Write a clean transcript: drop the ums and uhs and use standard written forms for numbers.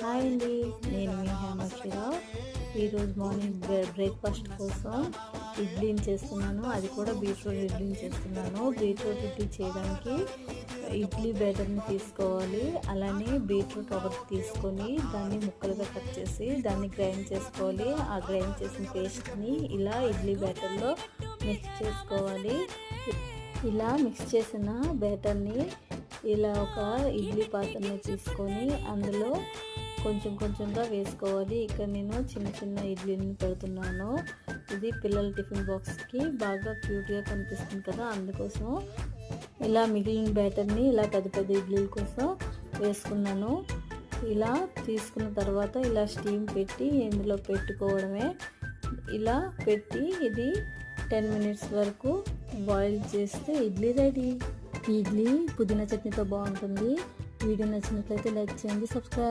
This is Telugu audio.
హాయ్ అండి, నేను మీ హేమాక్షిరావు. ఈరోజు మార్నింగ్ బ్రేక్ఫాస్ట్ కోసం ఇడ్లీని చేస్తున్నాను. అది కూడా బీట్రూట్ ఇడ్లీని చేస్తున్నాను. బీట్రూట్ ఇడ్లీ చేయడానికి ఇడ్లీ బ్యాటర్ని తీసుకోవాలి. అలానే బీట్రూట్ ఒకటి తీసుకొని దాన్ని ముక్కలుగా కట్ చేసి దాన్ని గ్రైండ్ చేసుకోవాలి. ఆ గ్రైండ్ చేసిన పేస్ట్ని ఇలా ఇడ్లీ బ్యాటర్లో మిక్స్ చేసుకోవాలి. ఇలా మిక్స్ చేసిన బ్యాటర్ని ఇలా ఒక ఇడ్లీ పాత్రని తీసుకొని అందులో కొంచెం కొంచెంగా వేసుకోవాలి. ఇక్కడ నేను చిన్న చిన్న ఇడ్లీని పెడుతున్నాను. ఇది పిల్లల టిఫిన్ బాక్స్కి బాగా క్యూట్గా కనిపిస్తుంది కదా, అందుకోసం ఇలా మిగిలిన బ్యాటర్ని ఇలా పెద్ద పెద్ద ఇడ్లీల కోసం వేసుకున్నాను. ఇలా తీసుకున్న తర్వాత ఇలా స్టీమ్ పెట్టి ఇందులో పెట్టుకోవడమే. ఇలా పెట్టి ఇది 10 minutes వరకు బాయిల్ చేస్తే ఇడ్లీ రెడీ. ఇడ్లీ పుదీనా చట్నీతో బాగుంటుంది. వీడియో నచ్చినట్లయితే లైక్ చేయండి, సబ్స్క్రైబ్.